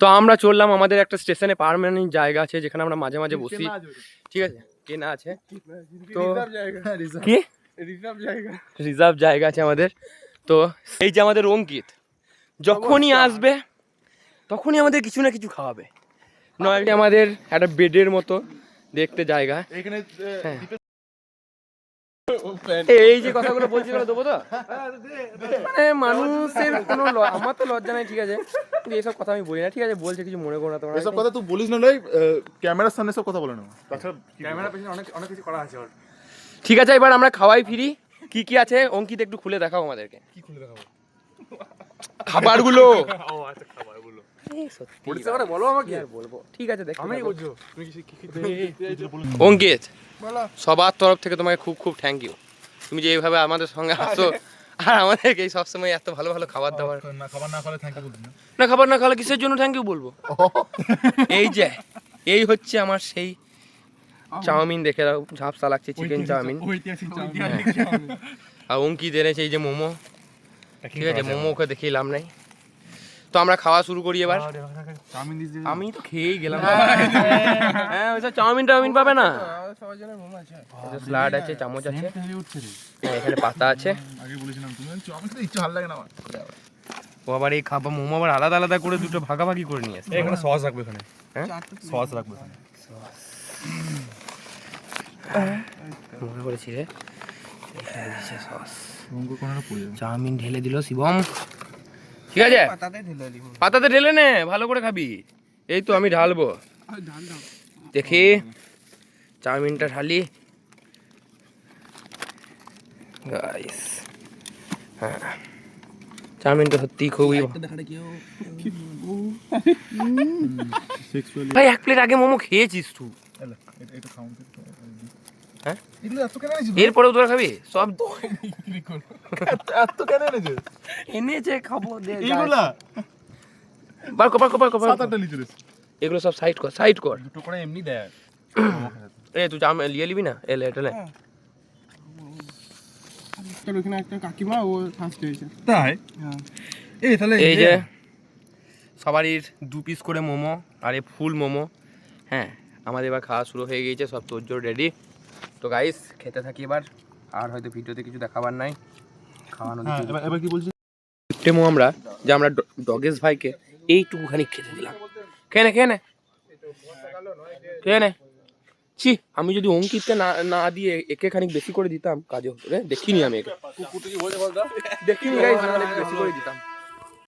তো আমরা চললাম, আমাদের একটা স্টেশনে পার্মানেন্ট জায়গা আছে যেখানে আমরা মাঝে মাঝে বসি, ঠিক আছে, কেনা আছে তো কি রিজার্ভ জায়গা আছে আমাদের। তো এই যে আমাদের অঙ্কিত যখনই আসবে তখনই আমাদের কিছু না কিছু খাওয়াবে, নয়টি আমাদের একটা বেডের মতো দেখতে জায়গা এখানে। এই যে কথাগুলো বলছিল দেবো তো, মানে মানুষের কোনো আমার তো লজ্জা নাই, ঠিক আছে, কিন্তু এইসব কথা আমি বলি না, ঠিক আছে, বলছে কিছু মনে করো না তোমরা, এসব কথা তুই বলিস না, নয় ক্যামেরার সামনে সব কথা বলে না, তাছাড়া ক্যামেরার পেছনে অনেক কিছু করা আছে। ঠিক আছে, এবার আমরা খাওয়াই ফিরি। কি কি আছে অঙ্কিত একটু খুলে দেখাও আমাদেরকে। কি খুলে দেখাবো? খাবারগুলো। ও আচ্ছা, খাবারগুলো সত্যি বলো আমাকে, আর বলবো, ঠিক আছে দেখো আমি বুঝছো তুমি কি অঙ্কিত, সবার তরফ থেকে তোমাকে খুব খুব থ্যাংক ইউ। তুমি যে এইভাবে আমাদের সঙ্গে আসো আর আমাদেরকে এই সবসময় এত ভালো ভালো খাবার দাবার। না খাবার না খেলে থ্যাংক ইউ বলবি না? না খাবার না খেলে কিসের জন্য থ্যাংক ইউ বলবো? এই যে এই হচ্ছে আমার সেই চাউমিন, দেখে দাও ঝাপসা লাগছে, চিকেন চাউমিন। আর অঙ্কিত এনেছে এই যে মোমো, ঠিক আছে, মোমো ওকে দেখিয়ে লাভ নাই। তো আমরা খাওয়া শুরু করি এবার। আমি তো খেয়েই গেলাম। হ্যাঁ ওইসব চাউমিন টাউমিন পাবে না, স্যালাড আছে, চামচ আছে, এখানে পাতা আছে। ও আবার এই খাবার মোমো আবার আলাদা আলাদা করে দুটো ভাগাভাগি করে নিয়ে আসে। এখানে সস রাখবে, এখানে সস রাখবে এখানে। মনে করেছি রে, সস চাউমিন ঢেলে দিল শিবম, ঠিক আছে, পাতাতে ঢেলে নে, ভালো করে খাবি। এই তো আমি ঢালবো, দেখি চাউমিনটা ঢালি। হ্যাঁ চাউমিনটা সত্যি খুবই ভাই, এক প্লেট আগে মোমো খেয়েছিস তুই, হ্যাঁ এরপরেও তোরা খাবি সব? এনেছে খাবো, এগুলো সব সাইড কর, সাইড কর, দুটো করে এমনি দেয়। এ তুই চাউমিন লিয়ে নিবি না? এলে এটা নে। একটা কাকিমা ও ফার্স্ট হয়েছে তাই? এই তাহলে এই যে সবারই 2 পিস করে মোমো আর এই ফুল মোমো। হ্যাঁ আমাদের এবার খাওয়া শুরু হয়ে গিয়েছে, সব তোর রেডি। তো গাইস খেতে থাকি এবার, আর হয়তো ভিডিওতে কিছু দেখাবার নাই, খাওয়ানো। এবার কি বলছিস? ডেমো আমরা যে আমরা ডগেশ ভাইকে এইটুকুখানি খেতে দিলাম। খেয়ে নে খেয়ে নে খেয়ে নে। ছি, আমি যদি অঙ্কিতকে না দিয়ে একে খানিক বেশি করে দিতাম কাজে হতো রে। দেখিনি আমি একে, দেখিনি গাইস, বেশি করে দিতাম।